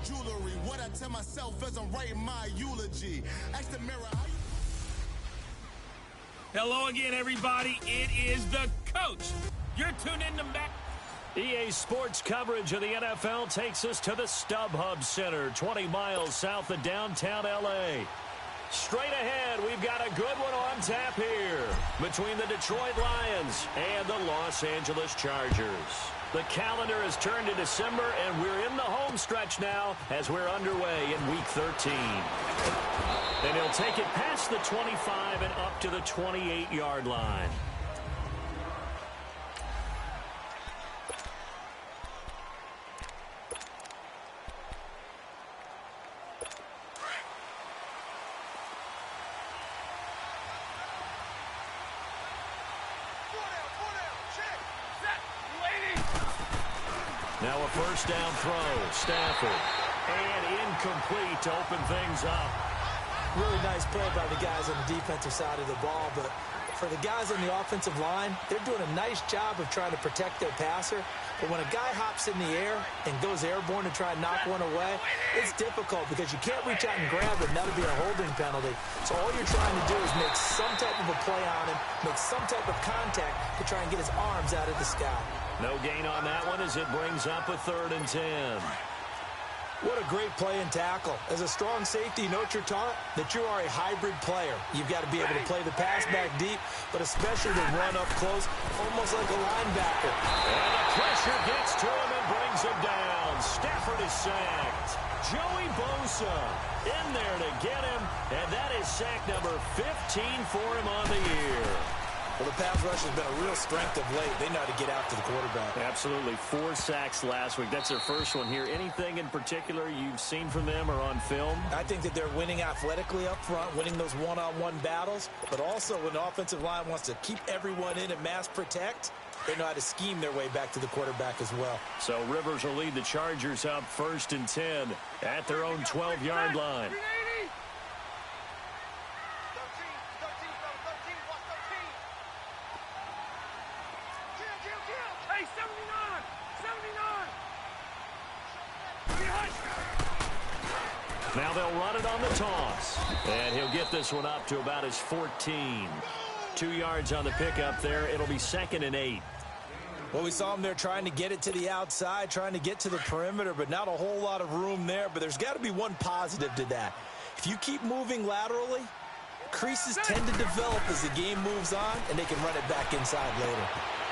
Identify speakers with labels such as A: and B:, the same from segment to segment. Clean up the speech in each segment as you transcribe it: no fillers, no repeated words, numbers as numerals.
A: jewelry. What I tell myself as I'm writing my eulogy. Ask the mirror how you...
B: Hello again, everybody. It is the coach. You're tuned in to back.
C: EA Sports coverage of the NFL takes us to the StubHub Center, 20 miles south of downtown L.A. Straight ahead, we've got a good one on tap here between the Detroit Lions and the Los Angeles Chargers. The calendar has turned to December, and we're in the home stretch now as we're underway in Week 13. And he'll take it past the 25 and up to the 28-yard line. Now a first down throw, Stafford, and incomplete to open things up.
D: Really nice play by the guys on the defensive side of the ball, but for the guys on the offensive line, they're doing a nice job of trying to protect their passer. But when a guy hops in the air and goes airborne to try and knock one away, it's difficult because you can't reach out and grab it, and that'll be a holding penalty. So all you're trying to do is make some type of a play on him, make some type of contact to try and get his arms out of the sky.
C: No gain on that one as it brings up a 3rd and 10.
D: What a great play and tackle. As a strong safety, you know what you're taught? That you are a hybrid player. You've got to be able to play the pass back deep, but especially to run up close, almost like a linebacker.
C: And the pressure gets to him and brings him down. Stafford is sacked. Joey Bosa in there to get him, and that is sack number 15 for him on the year.
D: Well, the pass rush has been a real strength of late. They know how to get out to the quarterback.
C: Absolutely. 4 sacks last week. That's their first one here. Anything in particular you've seen from them or on film?
D: I think that they're winning athletically up front, winning those one-on-one battles, but also when the offensive line wants to keep everyone in and mass protect, they know how to scheme their way back to the quarterback as well.
C: So Rivers will lead the Chargers out 1st and 10 at their own 12-yard line. Now they'll run it on the toss. And he'll get this one up to about his 14. 2 yards on the pickup there. It'll be 2nd and 8.
D: Well, we saw him there trying to get it to the outside, trying to get to the perimeter, but not a whole lot of room there. But there's got to be one positive to that. If you keep moving laterally, creases tend to develop as the game moves on, and they can run it back inside later.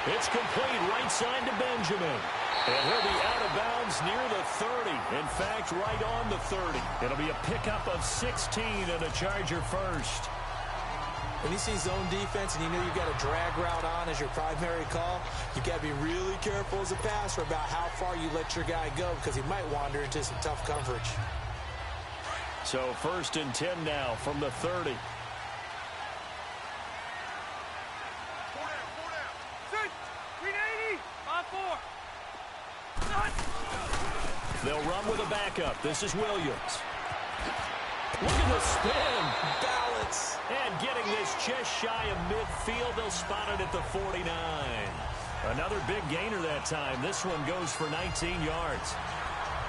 C: It's complete right side to Benjamin. And he'll be out of bounds near the 30. In fact, right on the 30. It'll be a pickup of 16 and a Charger first.
D: When you see zone defense and you know you've got a drag route on as your primary call, you've got to be really careful as a passer about how far you let your guy go because he might wander into some tough coverage.
C: So 1st and 10 now from the 30. They'll run with a backup. This is Williams. Look at the spin.
D: Balance.
C: And getting this just shy of midfield. They'll spot it at the 49. Another big gainer that time. This one goes for 19 yards.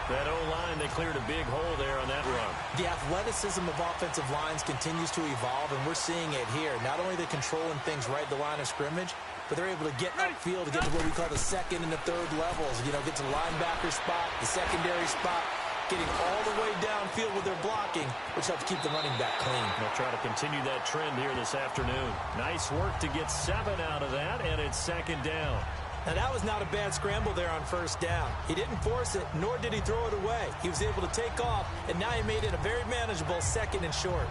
C: That O-line, they cleared a big hole there on that run.
D: The athleticism of offensive lines continues to evolve, and we're seeing it here. Not only are they controlling things right at the line of scrimmage, but they're able to get upfield to get to what we call the 2nd and the 3rd levels. You know, get to the linebacker spot, the secondary spot, getting all the way downfield with their blocking, which helps keep the running back clean.
C: They'll try to continue that trend here this afternoon. Nice work to get 7 out of that, and it's 2nd down.
D: Now, that was not a bad scramble there on 1st down. He didn't force it, nor did he throw it away. He was able to take off, and now he made it a very manageable 2nd and short.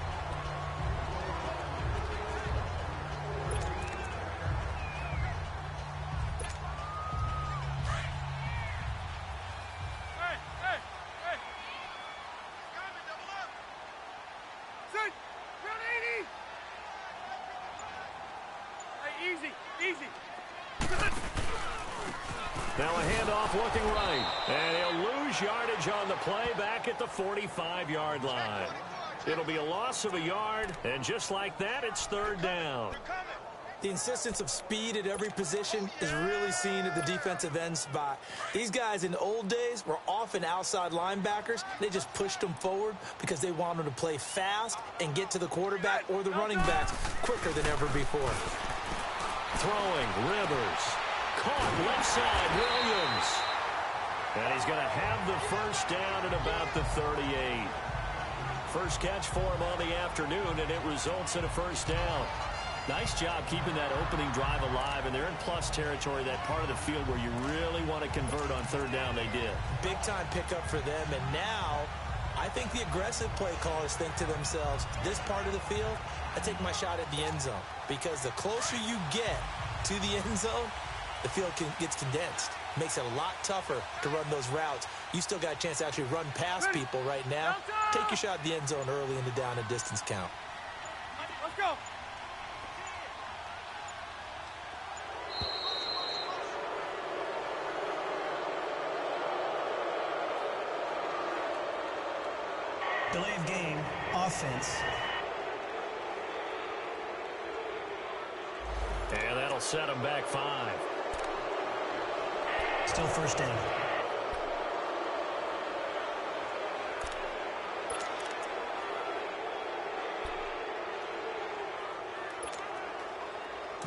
C: Now a handoff looking right. And he'll lose yardage on the play back at the 45-yard line. It'll be a loss of a yard, and just like that, it's 3rd down.
D: The insistence of speed at every position is really seen at the defensive end spot. These guys in the old days were often outside linebackers. They just pushed them forward because they wanted to play fast and get to the quarterback or the running backs quicker than ever before.
C: Throwing, Rivers. Caught left side, Williams. And he's going to have the first down at about the 38. First catch for him on the afternoon, and it results in a first down. Nice job keeping that opening drive alive, and they're in plus territory, that part of the field where you really want to convert on third down. They did.
D: Big-time pickup for them, and now I think the aggressive play callers think to themselves, this part of the field, I take my shot at the end zone, because the closer you get to the end zone, the field gets condensed. Makes it a lot tougher to run those routes. You still got a chance to actually run past people right now. Take your shot at the end zone early in the down and distance count.
E: Let's go.
F: Delay of game, offense.
C: And that'll set him back 5.
F: Still first down.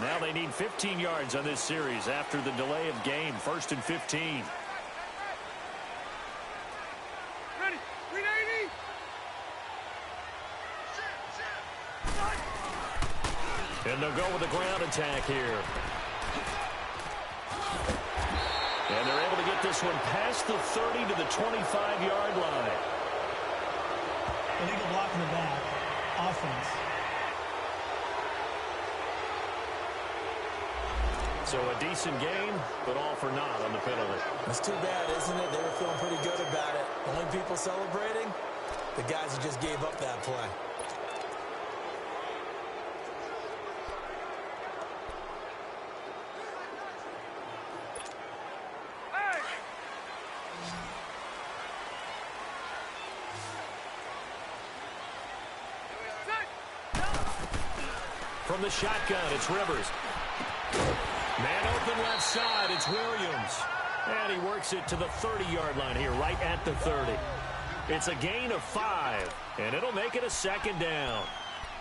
C: Now they need 15 yards on this series after the delay of game. 1st and 15.
E: Ready. 380.
C: And they'll go with the ground attack here. And they're able to get this one past the 30 to the 25-yard line.
F: Illegal block in the back. Offense.
C: So a decent game, but all for naught on the penalty.
D: That's too bad, isn't it? They were feeling pretty good about it. Only people celebrating, the guys who just gave up that play.
C: From the shotgun, it's Rivers. Man open left side, it's Williams. And he works it to the 30-yard line here, right at the 30. It's a gain of 5, and it'll make it a second down.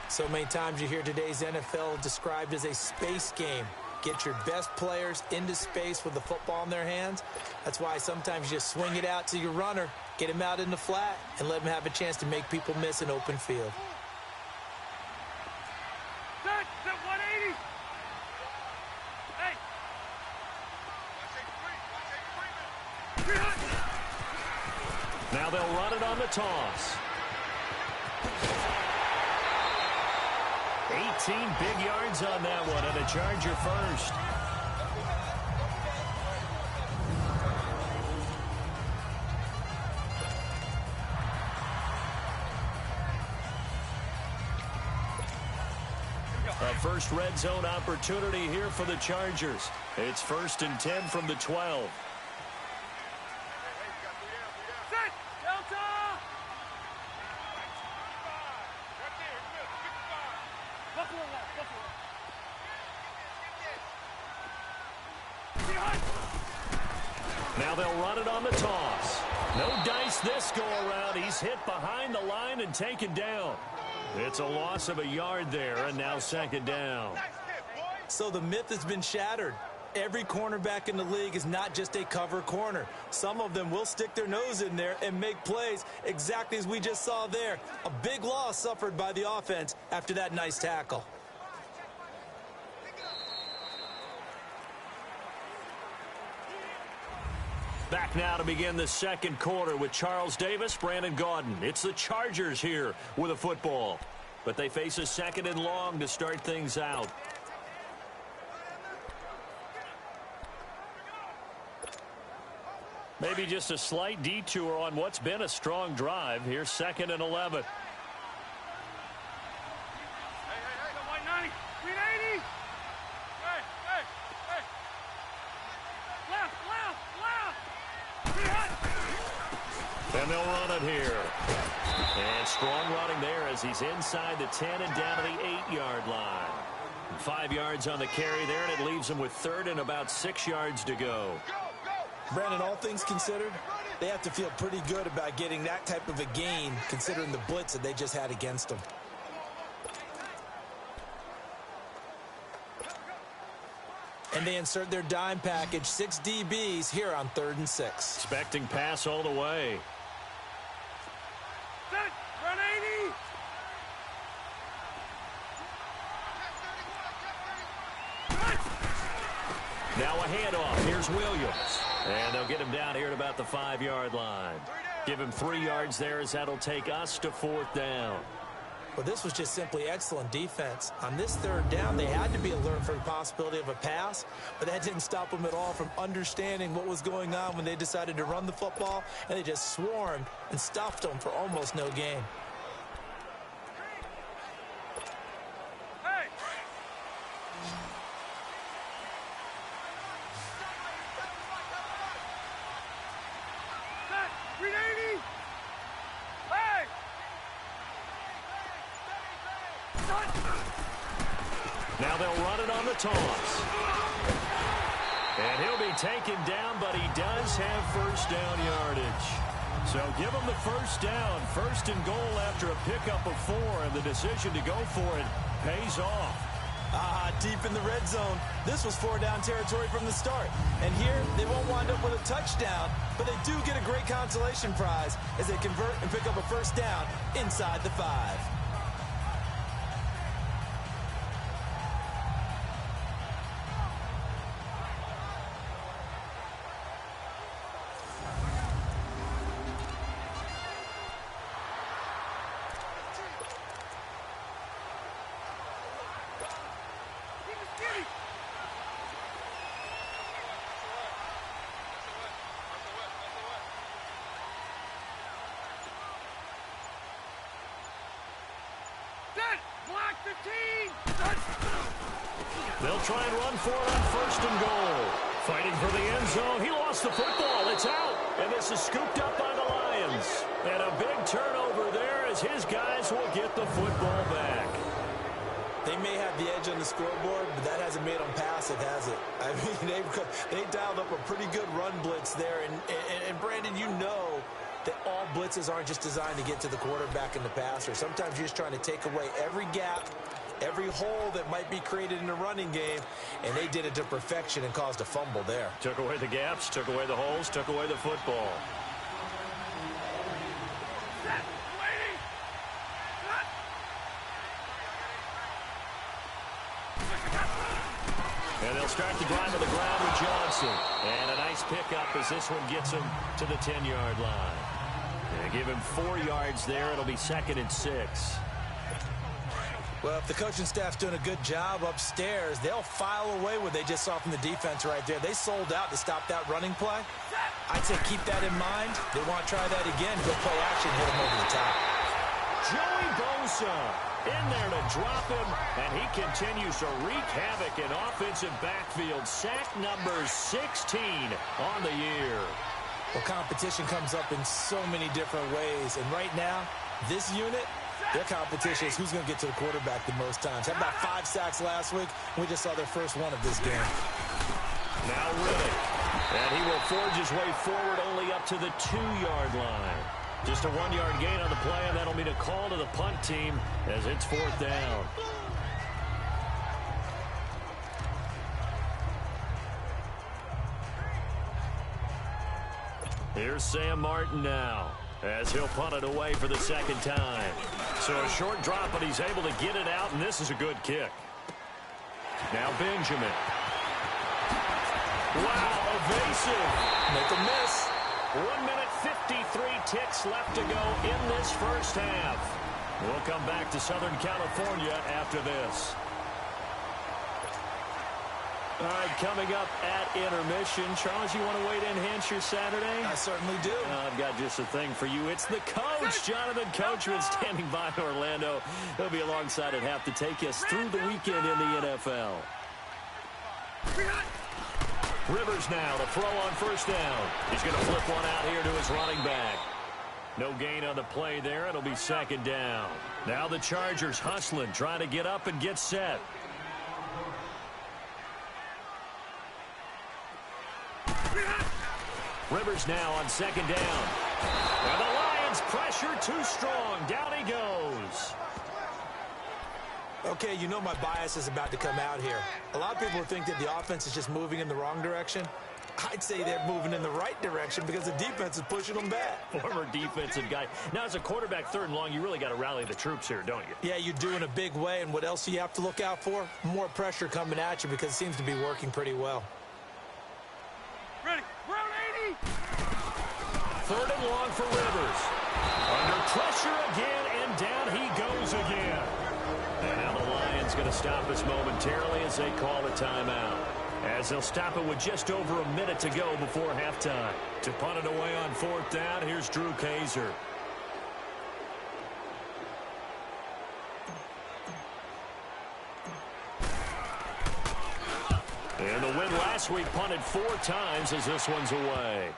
D: So many times you hear today's NFL described as a space game. Get your best players into space with the football in their hands. That's why sometimes you just swing it out to your runner, get him out in the flat, and let him have a chance to make people miss an open field.
E: Set 180. Hey.
C: Now they'll run it on the toss. 18 big yards on that one, and a Charger first. A first red zone opportunity here for the Chargers. It's 1st and 10 from the 12.
E: Set. Delta. Buffalo left. Buffalo.
C: Now they'll run it on the toss. No dice this go around. He's hit behind the line and taken down. It's a loss of a yard there, and now 2nd down.
D: So the myth has been shattered. Every cornerback in the league is not just a cover corner. Some of them will stick their nose in there and make plays exactly as we just saw there. A big loss suffered by the offense after that nice tackle.
C: Back now to begin the second quarter with Charles Davis, Brandon Gaudin. It's the Chargers here with a football. But they face a 2nd and long to start things out. Maybe just a slight detour on what's been a strong drive. Here's 2nd and 11. And they'll run it here. And strong running there as he's inside the 10 and down to the 8-yard line. 5 yards on the carry there, and it leaves them with third and about 6 yards to go.
D: Brandon, all things considered, they have to feel pretty good about getting that type of a gain considering the blitz that they just had against them. And they insert their dime package, 6 DBs here on 3rd and 6.
C: Expecting pass all the way.
E: Set, run 80.
C: Now a handoff. Here's Williams. And they'll get him down here at about the 5-yard line. Give him 3 yards there as that'll take us to 4th down.
D: Well, this was just simply excellent defense. On this 3rd down, they had to be alert for the possibility of a pass, but that didn't stop them at all from understanding what was going on when they decided to run the football, and they just swarmed and stuffed them for almost no gain.
E: Hey. Set, read 80. Hey.
C: Now they'll run it on the toss. And he'll be taken down, but he does have first down yardage. So give him the first down. 1st and goal after a pickup of 4, and the decision to go for it pays off.
D: Deep in the red zone. This was 4-down territory from the start. And here, they won't wind up with a touchdown, but they do get a great consolation prize as they convert and pick up a first down inside the 5.
E: Block the team!
C: They'll try and run for it on 1st and goal. Fighting for the end zone. He lost the football. It's out. And this is scooped up by the Lions. And a big turnover there as his guys will get the football back.
D: They may have the edge on the scoreboard, but that hasn't made them passive, has it? I mean, they dialed up a pretty good run blitz there. And Brandon, you know that all blitzes aren't just designed to get to the quarterback and the passer. Sometimes you're just trying to take away every gap, every hole that might be created in the running game, and they did it to perfection and caused a fumble there.
C: Took away the gaps, took away the holes, took away the football. And they'll start the drive to the ground with Johnson. And a nice pickup as this one gets him to the 10-yard line. And give him 4 yards there. It'll be 2nd and 6.
D: Well, if the coaching staff's doing a good job upstairs, they'll file away what they just saw from the defense right there. They sold out to stop that running play. I'd say keep that in mind. They want to try that again. Go play action, hit him over the top.
C: Joey Bosa in there to drop him, and he continues to wreak havoc in offensive backfield. Sack number 16 on the year.
D: Well, competition comes up in so many different ways, and right now, this unit, their competition is who's going to get to the quarterback the most times. Had about 5 sacks last week, and we just saw their first one of this game.
C: Now Riddick, and he will forge his way forward only up to the 2-yard line. Just a 1-yard gain on the play, and that'll mean a call to the punt team as it's 4th down. Here's Sam Martin now as he'll punt it away for the 2nd time. So a short drop, but he's able to get it out, and this is a good kick. Now Benjamin. Wow, evasive.
D: Make a miss.
C: 1 minute, 53 ticks left to go in this first half. We'll come back to Southern California after this. All right, coming up at intermission. Charles, you want to wait in Hampshire Saturday?
D: I certainly do.
C: I've got just a thing for you. It's the coach, Jonathan Coachman, standing by in Orlando. He'll be alongside at half to take us through the weekend in the NFL. Rivers now to throw on 1st down. He's going to flip one out here to his running back. No gain on the play there. It'll be 2nd down. Now the Chargers hustling, trying to get up and get set. Rivers now on second down. And the Lions pressure too strong. Down he goes.
D: Okay, you know my bias is about to come out here. A lot of people think that the offense is just moving in the wrong direction. I'd say they're moving in the right direction because the defense is pushing them back.
C: Former defensive guy. Now, as a quarterback, 3rd and long, you really got to rally the troops here, don't you?
D: Yeah, you do in a big way. And what else do you have to look out for? More pressure coming at you because it seems to be working pretty well.
E: Ready. Round 80.
C: 3rd and long for Rivers. Under pressure again, and down he goes again. And now the Lions going to stop us momentarily as they call a timeout. As they'll stop it with just over a minute to go before halftime. To punt it away on 4th down, here's Drew Kaiser. And the win last week punted 4 times as this one's away.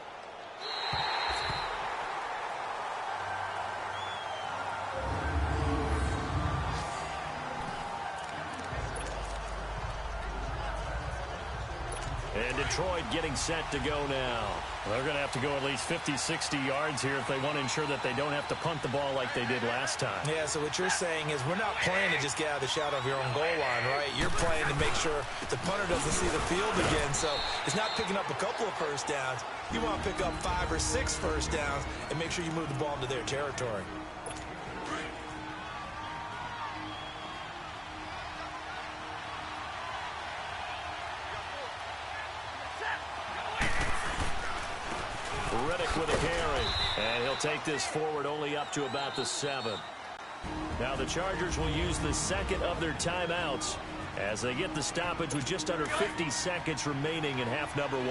C: And Detroit getting set to go now.
G: They're going to have to go at least 50, 60 yards here if they want to ensure that they don't have to punt the ball like they did last time.
D: Yeah, so what you're saying is we're not playing to just get out of the shadow of your own goal line, right? You're playing to make sure the punter doesn't see the field again. So it's not picking up a couple of first downs. You want to pick up 5 or 6 first downs and make sure you move the ball into their territory.
C: Riddick with a carry. And he'll take this forward only up to about the 7. Now the Chargers will use the second of their timeouts as they get the stoppage with just under 50 seconds remaining in half number 1.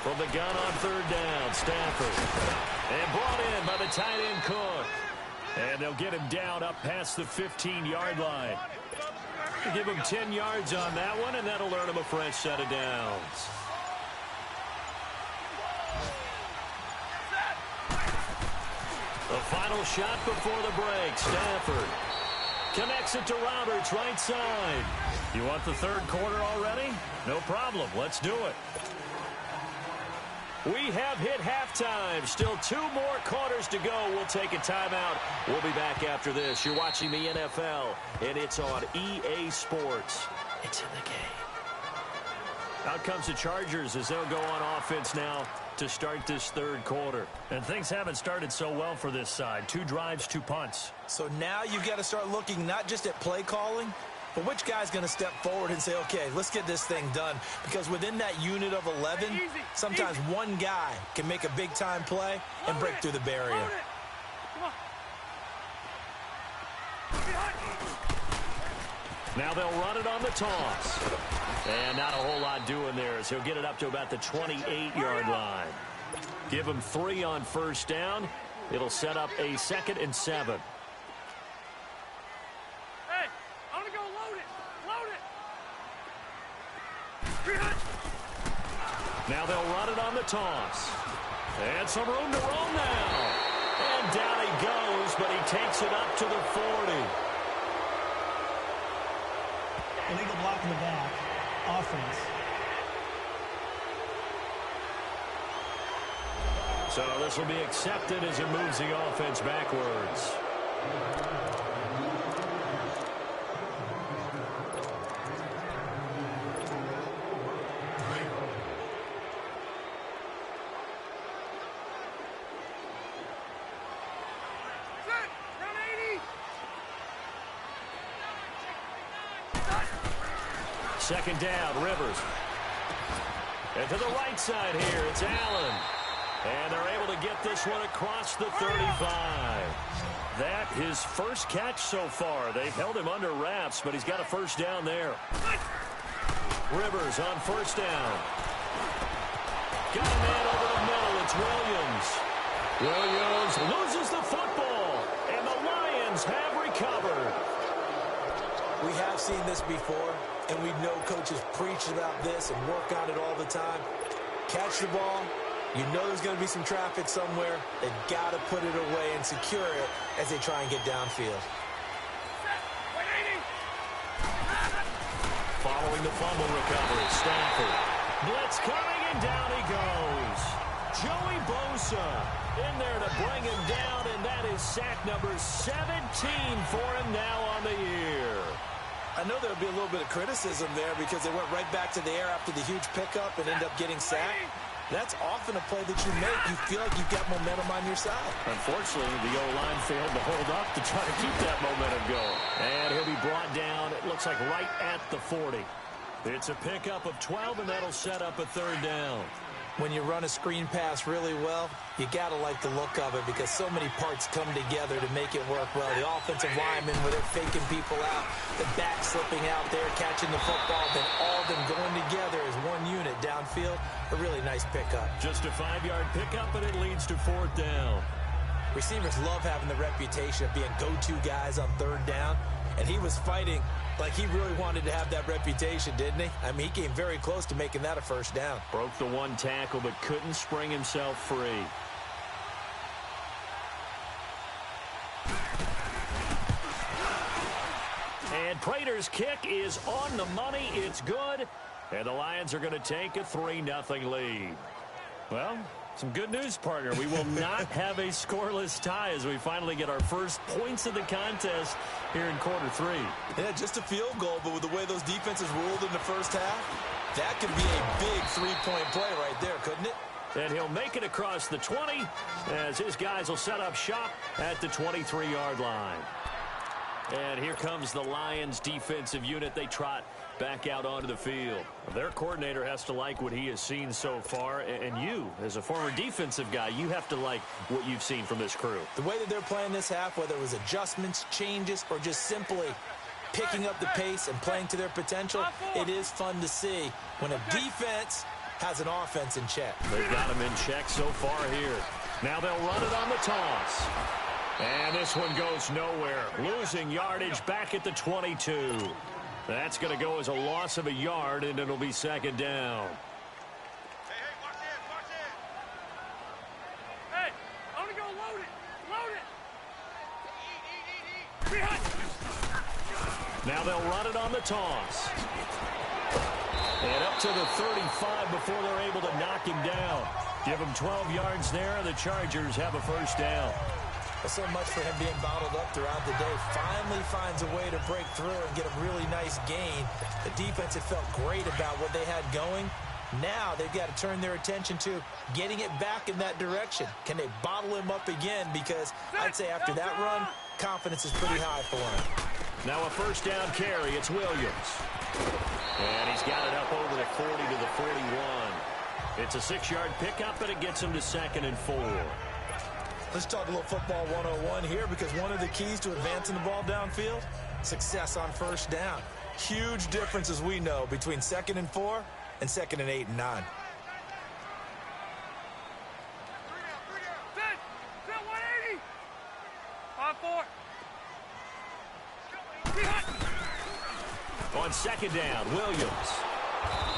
C: From the gun on 3rd down, Stafford. And brought in by the tight end Cook. And they'll get him down up past the 15-yard line. They'll give him 10 yards on that one, and that'll earn him a fresh set of downs. The final shot before the break. Stafford connects it to Roberts, right side.
G: You want the 3rd quarter already? No problem. Let's do it.
C: We have hit halftime. Still 2 more quarters to go. We'll take a timeout. We'll be back after this. You're watching the NFL, and it's on EA Sports. It's in the game. Out comes the Chargers as they'll go on offense now to start this 3rd quarter.
G: And things haven't started so well for this side. 2 drives, 2 punts.
D: So now you've got to start looking not just at play calling, but which guy's going to step forward and say, okay, let's get this thing done. Because within that unit of 11, sometimes one guy can make a big-time play and break through the barrier.
C: Now they'll run it on the toss. And not a whole lot doing there as he'll get it up to about the 28-yard line. Give him 3 on 1st down. It'll set up a 2nd and 7. Now they'll run it on the toss. And some room to roam now. And down he goes, but he takes it up to the 40.
F: Illegal block in the back. Offense.
C: So this will be accepted as it moves the offense backwards. Second down, Rivers. And to the right side here, it's Allen. And they're able to get this one across the 35. That his first catch so far. They've held him under wraps, but he's got a first down there. Rivers on 1st down. Got a man over the middle. It's Williams. Williams loses the football, and the Lions have recovered.
D: We have seen this before, and we know coaches preach about this and work on it all the time. Catch the ball. You know there's going to be some traffic somewhere. They've got to put it away and secure it as they try and get downfield.
C: Following the fumble recovery, Stafford. Blitz coming, and down he goes. Joey Bosa in there to bring him down, and that is sack number 17 for him now on the year.
D: I know there'll be a little bit of criticism there because they went right back to the air after the huge pickup and end up getting sacked. That's often a play that you make. You feel like you've got momentum on your side.
C: Unfortunately, the O-line failed to hold up to try to keep that momentum going. And he'll be brought down, it looks like right at the 40. It's a pickup of 12, and that'll set up a third down.
D: When you run a screen pass really well, you got to like the look of it because so many parts come together to make it work well. The offensive linemen, where they're faking people out, the back slipping out there, catching the football, then all of them going together as one unit downfield. A really nice pickup.
C: Just a 5-yard pickup, and it leads to fourth down.
D: Receivers love having the reputation of being go-to guys on third down, and he was fighting like he really wanted to have that reputation, didn't he? I mean, he came very close to making that a first down.
C: Broke the one tackle, but couldn't spring himself free. And Prater's kick is on the money. It's good. And the Lions are going to take a 3-0 lead. Well, some good news, partner. We will not have a scoreless tie as we finally get our first points of the contest here in quarter 3.
D: Yeah, just a field goal, but with the way those defenses ruled in the first half, that could be a big 3-point play right there, couldn't it?
C: And he'll make it across the 20 as his guys will set up shop at the 23-yard line. And here comes the Lions defensive unit. They trot back out onto the field. Their coordinator has to like what he has seen so far, and you, as a former defensive guy, you have to like what you've seen from this crew.
D: The way that they're playing this half, whether it was adjustments, changes, or just simply picking up the pace and playing to their potential, it is fun to see when a defense has an offense in check.
C: They've got him in check so far here. Now they'll run it on the toss. And this one goes nowhere. Losing yardage back at the 22. That's going to go as a loss of a yard, and it'll be second down.
E: Hey, watch it. Hey, I'm going to go load it. Eat.
C: Now they'll run it on the toss. And up to the 35 before they're able to knock him down. Give him 12 yards there, and the Chargers have a first down.
D: So much for him being bottled up throughout the day. Finally finds a way to break through and get a really nice gain. The defense had felt great about what they had going. Now they've got to turn their attention to getting it back in that direction. Can they bottle him up again? Because I'd say after that run, confidence is pretty high for him.
C: Now a first down carry. It's Williams. And he's got it up over the 40 to the 41. It's a 6-yard pickup, and it gets him to 2nd and 4.
D: Let's talk a little football 101 here, because one of the keys to advancing the ball downfield, success on first down. Huge difference, as we know, between 2nd and 4 and 2nd and 8 and 9.
E: Set 180. 5-4.
C: On second down, Williams.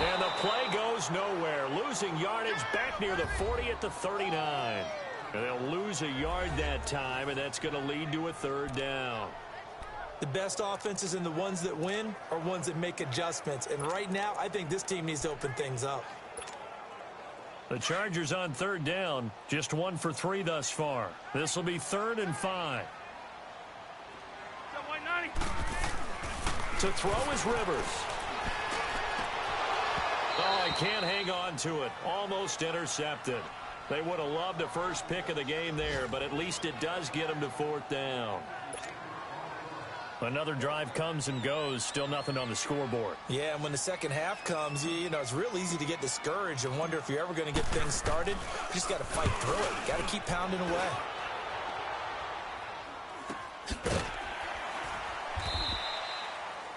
C: And the play goes nowhere. Losing yardage back near the 40 at the 39. And they'll lose a yard that time, and that's going to lead to a third down.
D: The best offenses and the ones that win are ones that make adjustments. And right now, I think this team needs to open things up.
C: The Chargers on third down, just 1 for 3 thus far. This will be 3rd and 5. To throw is Rivers. Oh, he can't hang on to it. Almost intercepted. They would have loved the first pick of the game there, but at least it does get them to 4th down. Another drive comes and goes, still nothing on the scoreboard.
D: Yeah, and when the second half comes, you know, it's real easy to get discouraged and wonder if you're ever going to get things started. You just got to fight through it. Got to keep pounding away.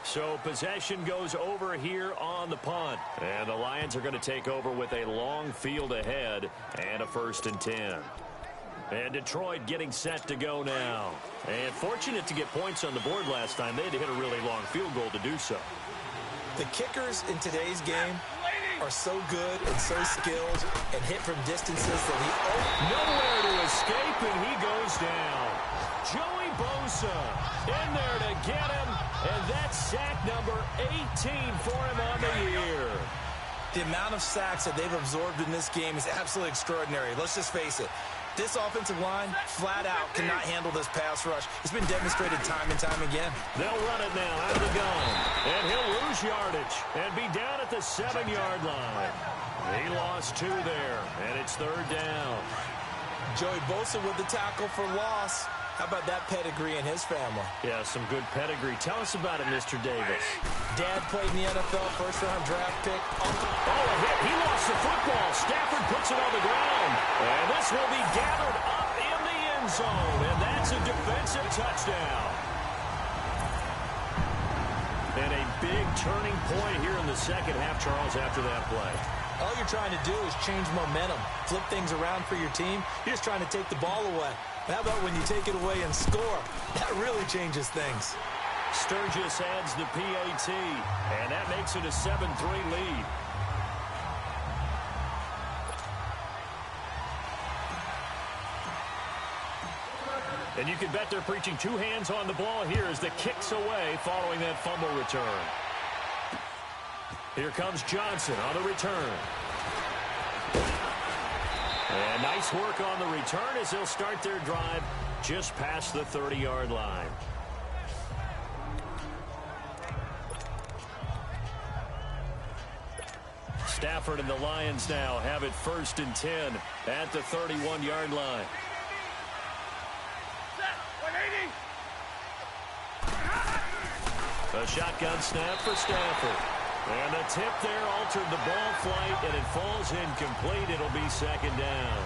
C: So possession goes over here on the punt. And the Lions are going to take over with a long field ahead and a 1st and 10. And Detroit getting set to go now. And fortunate to get points on the board last time. They had to hit a really long field goal to do so.
D: The kickers in today's game are so good and so skilled and hit from distances that
C: nowhere to escape, and he goes down. Joey Bosa in there to get him, And that's sack number 18 for him on the year.
D: The amount of sacks that they've absorbed in this game is absolutely extraordinary. Let's just face it. This offensive line, flat out, cannot handle this pass rush. It's been demonstrated time and time again.
C: They'll run it now out of the gun. And he'll lose yardage and be down at the 7-yard line. He lost 2 there, and it's 3rd down.
D: Joey Bosa with the tackle for loss. How about that pedigree in his family?
C: Yeah, some good pedigree. Tell us about it, Mr. Davis.
D: Dad played in the NFL, first-round draft pick.
C: Oh, a hit. He lost the football. Stafford puts it on the ground. And this will be gathered up in the end zone. And that's a defensive touchdown. And a big turning point here in the second half, Charles, after that play.
D: All you're trying to do is change momentum, flip things around for your team. You're just trying to take the ball away. How about when you take it away and score? That really changes things.
C: Sturgis adds the PAT, and that makes it a 7-3 lead. And you can bet they're preaching 2 hands on the ball here as the kick's away following that fumble return. Here comes Johnson on the return. And nice work on the return as they'll start their drive just past the 30-yard line. Stafford and the Lions now have it 1st and 10 at the 31-yard line. A shotgun snap for Stafford. And the tip there altered the ball flight, and it falls incomplete. It'll be 2nd down.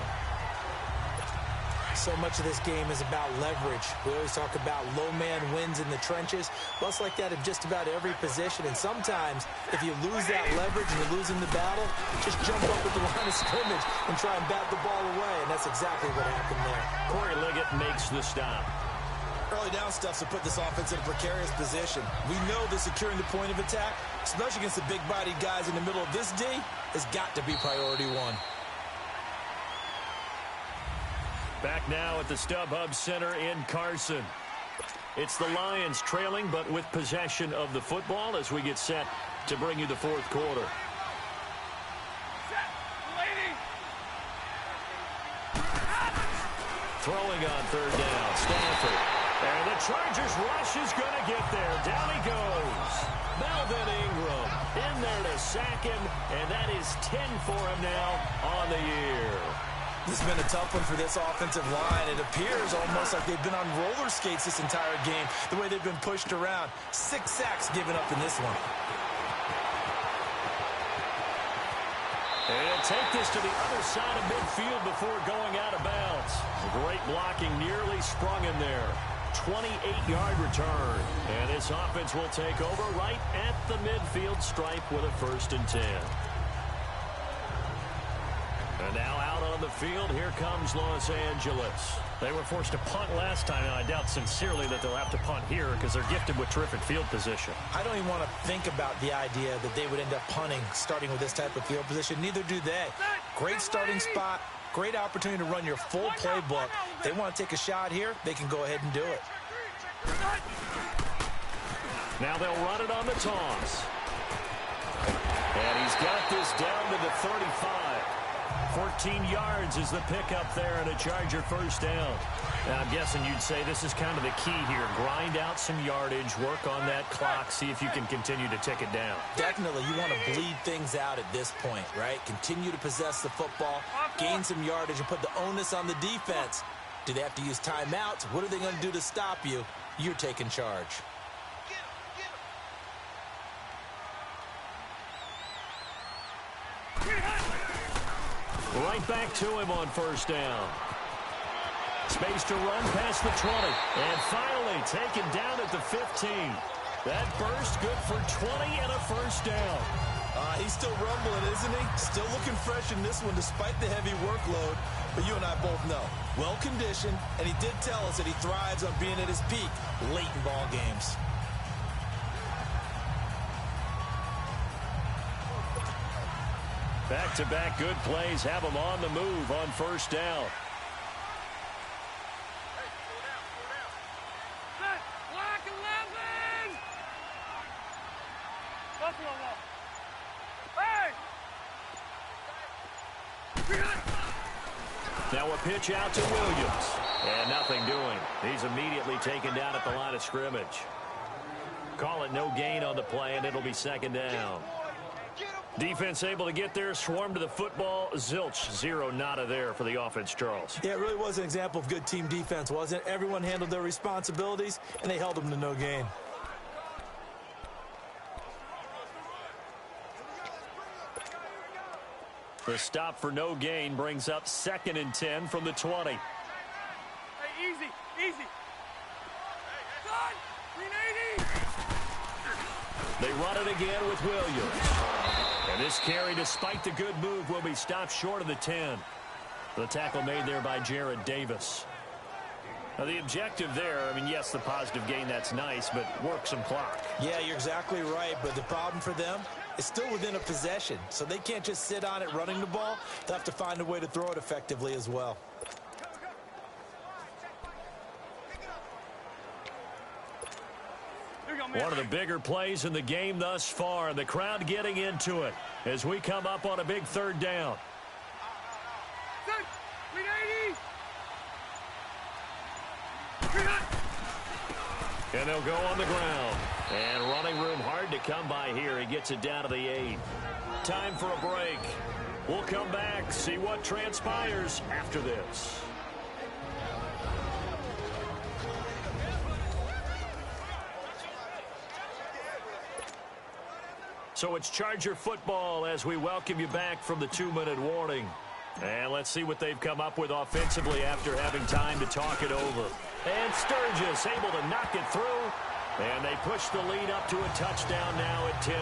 D: So much of this game is about leverage. We always talk about low man wins in the trenches. Well, it's like that in just about every position. And sometimes, if you lose that leverage and you're losing the battle, just jump up at the line of scrimmage and try and bat the ball away. And that's exactly what happened there.
C: Corey Liggett makes the stop.
D: Early down stuffs will put this offense in a precarious position. We know that securing the point of attack, especially against the big-bodied guys in the middle of this D, has got to be priority 1.
C: Back now at the StubHub Center in Carson. It's the Lions trailing, but with possession of the football as we get set to bring you the 4th quarter. Throwing on 3rd down, Stafford. And the Chargers rush is going to get there. Down he goes. Melvin Ingram in there to sack him, and that is 10 for him now on the year.
D: This has been a tough one for this offensive line. It appears almost like they've been on roller skates this entire game, the way they've been pushed around. 6 sacks given up in this one.
C: And take this to the other side of midfield before going out of bounds. Great blocking, nearly sprung in there. 28-yard return. And this offense will take over right at the midfield stripe with a 1st and 10. And now out on the field, here comes Los Angeles.
G: They were forced to punt last time, and I doubt sincerely that they'll have to punt here because they're gifted with terrific field position.
D: I don't even want to think about the idea that they would end up punting starting with this type of field position. Neither do they. Great starting spot. Great opportunity to run your full playbook. They want to take a shot here, they can go ahead and do it.
C: Now they'll run it on the toss. And he's got this down to the 35. 14 yards is the pickup there and a Charger 1st down. Now, I'm guessing you'd say this is kind of the key here. Grind out some yardage, work on that clock, see if you can continue to tick it down.
D: Definitely, you want to bleed things out at this point, right? Continue to possess the football, gain some yardage, and put the onus on the defense. Do they have to use timeouts? What are they going to do to stop you? You're taking charge.
C: Right back to him on 1st down. Space to run past the 20. And finally taken down at the 15. That burst good for 20 and a 1st down.
D: He's still rumbling, isn't he? Still looking fresh in this one despite the heavy workload. But you and I both know, well-conditioned, and he did tell us that he thrives on being at his peak late in ball games.
C: Back-to-back good plays have him on the move on 1st down.
E: Buffalo Wall. Hey!
C: Now a pitch out to Williams. And nothing doing. He's immediately taken down at the line of scrimmage. Call it no gain on the play, and it'll be second down. Defense able to get there, swarm to the football. Zilch, zero nada there for the offense, Charles.
D: Yeah, it really was an example of good team defense, wasn't it? Everyone handled their responsibilities, and they held them to no gain.
C: The stop for no gain brings up 2nd and 10 from the 20.
E: Hey, easy, easy. Son, 380.
C: They run it again with Williams. And this carry, despite the good move, will be stopped short of the 10. The tackle made there by Jared Davis. Now, the objective there, I mean, yes, the positive gain, that's nice, but work some clock.
D: Yeah, you're exactly right, but the problem for them is still within a possession, so they can't just sit on it running the ball. They'll have to find a way to throw it effectively as well.
C: One of the bigger plays in the game thus far, and the crowd getting into it as we come up on a big 3rd down.
E: Son, 380.
C: And they'll go on the ground. And running room hard to come by here. He gets it down to the 8. Time for a break. We'll come back, see what transpires after this. So it's Charger football as we welcome you back from the 2-minute warning. And let's see what they've come up with offensively after having time to talk it over. And Sturgis able to knock it through. And they push the lead up to a touchdown now at 10-3.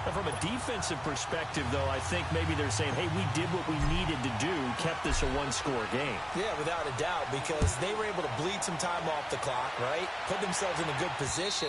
C: Now from a defensive perspective, though, I think maybe they're saying, hey, we did what we needed to do, kept this a one-score game.
D: Yeah, without a doubt, because they were able to bleed some time off the clock, right? Put themselves in a good position,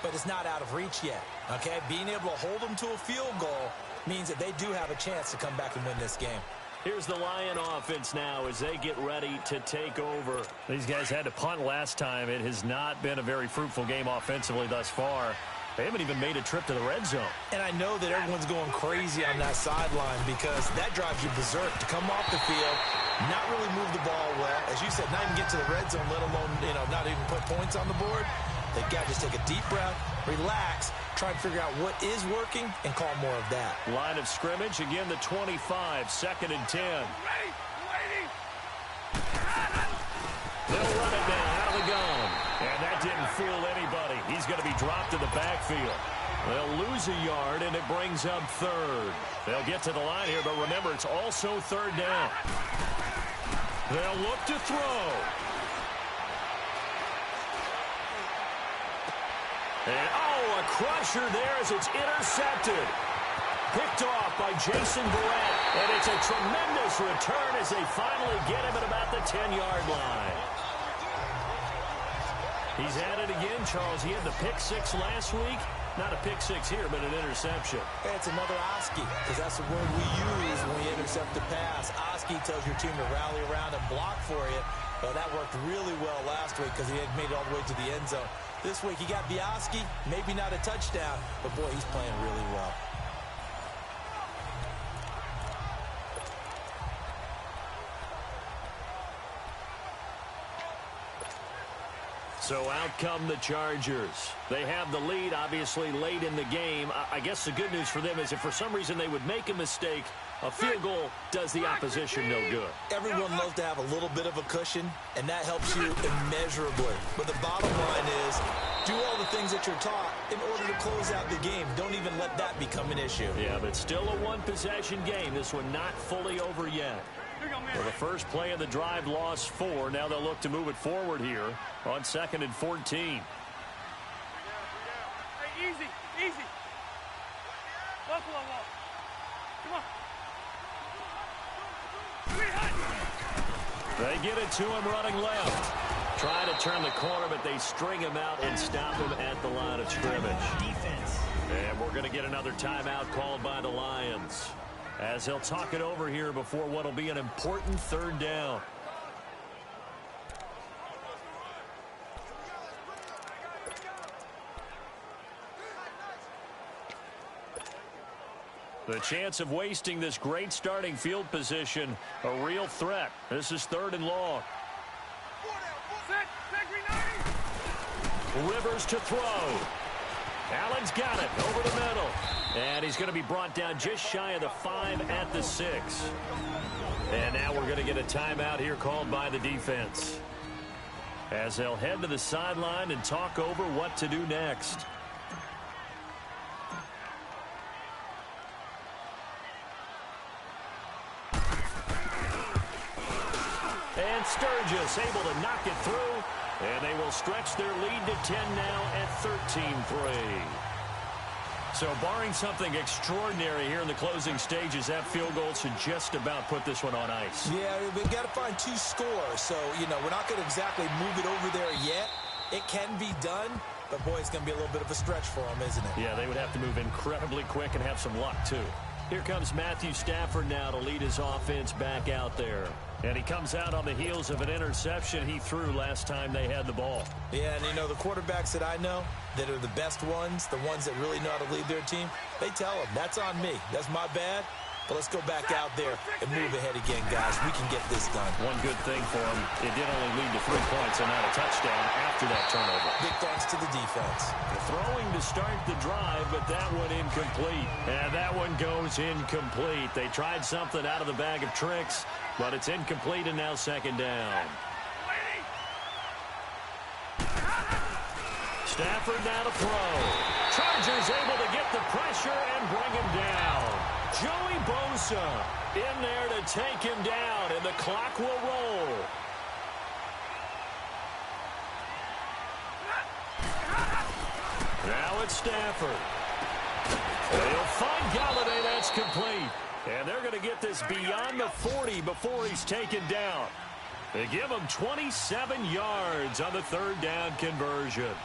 D: but it's not out of reach yet, okay? Being able to hold them to a field goal means that they do have a chance to come back and win this game.
C: Here's the Lion offense now as they get ready to take over. These guys had to punt last time. It has not been a very fruitful game offensively thus far. They haven't even made a trip to the red zone.
D: And I know that everyone's going crazy on that sideline because that drives you berserk to come off the field, not really move the ball well. As you said, not even get to the red zone, let alone, not even put points on the board. They've got to just take a deep breath, relax, try to figure out what is working, and call more of that.
C: Line of scrimmage, again the 25, 2nd and 10. They'll run it now out of the gun. And that didn't fool anybody. He's going to be dropped to the backfield. They'll lose a yard, and it brings up 3rd. They'll get to the line here, but remember, it's also 3rd down. They'll look to throw. And, a crusher there as it's intercepted. Picked off by Jason Verrett. And it's a tremendous return as they finally get him at about the 10-yard line. He's at it again, Charles. He had the pick 6 last week. Not a pick 6 here, but an interception.
D: Hey, it's another Oski, because that's the word we use when we intercept the pass. Oski tells your team to rally around and block for you. Well, that worked really well last week because he had made it all the way to the end zone. This week he got Bioski, maybe not a touchdown, but boy, he's playing really well.
C: So out come the Chargers. They have the lead, obviously, late in the game. I guess the good news for them is if for some reason they would make a mistake, a field goal does the opposition no good.
D: Everyone loves to have a little bit of a cushion, and that helps you immeasurably. But the bottom line is, do all the things that you're taught in order to close out the game. Don't even let that become an issue.
C: Yeah, but still a one-possession game. This one not fully over yet. Well, the first play of the drive lost 4. Now they'll look to move it forward here on 2nd and 14.
E: Hey, easy, easy. Buffalo wall. Come on.
C: They get it to him running left. Try to turn the corner, but they string him out and stop him at the line of scrimmage.
F: Defense.
C: And we're going to get another timeout called by the Lions, as they'll talk it over here before what will be an important 3rd down. The chance of wasting this great starting field position, a real threat. This is 3rd and long. Rivers to throw. Allen's got it over the middle. And he's going to be brought down just shy of the 5 at the 6. And now we're going to get a timeout here called by the defense, as they'll head to the sideline and talk over what to do next. And Sturgis able to knock it through. And they will stretch their lead to 10 now at 13-3. So barring something extraordinary here in the closing stages, that field goal should just about put this one on ice.
D: Yeah, we've got to find 2 scores. So, we're not going to exactly move it over there yet. It can be done, but, boy, it's going to be a little bit of a stretch for them, isn't it?
C: Yeah, they would have to move incredibly quick and have some luck, too. Here comes Matthew Stafford now to lead his offense back out there. And he comes out on the heels of an interception he threw last time they had the ball.
D: Yeah, and the quarterbacks that I know that are the best ones, the ones that really know how to lead their team, they tell them, that's on me. That's my bad. But let's go back out there and move ahead again, guys. We can get this done.
C: One good thing for him, it did only lead to 3 points and not a touchdown after that turnover.
D: Big thanks to the defense.
C: Throwing to start the drive, but that one incomplete. And that one goes incomplete. They tried something out of the bag of tricks, but it's incomplete and now 2nd down. Stafford now to throw. Chargers able to get the pressure and bring him down. Joey Bosa in there to take him down, and the clock will roll. Now it's Stafford. They'll find Galladay. That's complete. And they're going to get this beyond the 40 before he's taken down. They give him 27 yards on the 3rd down conversion.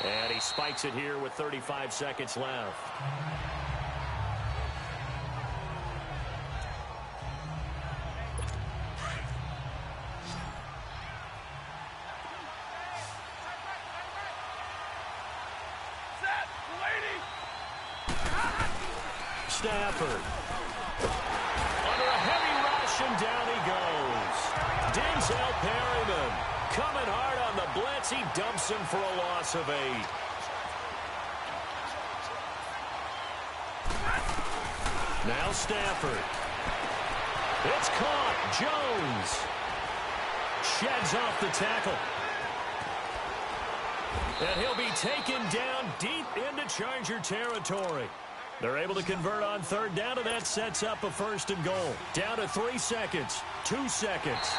C: And he spikes it here with 35 seconds left. Stafford. Under a heavy rush, and down he goes. Denzel Perryman coming hard on the blitz. He dumps him for a loss of 8. Now Stafford. It's caught. Jones sheds off the tackle. And he'll be taken down deep into Charger territory. They're able to convert on 3rd down, and that sets up a 1st and goal. Down to 3 seconds. 2 seconds.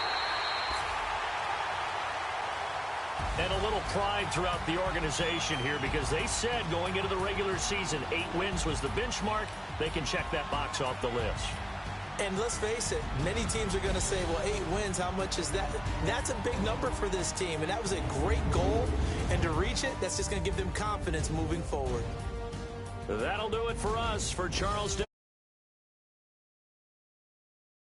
C: And a little pride throughout the organization here, because they said going into the regular season 8 wins was the benchmark. They can check that box off the list.
D: And let's face it, many teams are going to say, well, 8 wins, how much is that? That's a big number for this team, and that was a great goal. And to reach it, that's just going to give them confidence moving forward.
C: That'll do it for us. For Charles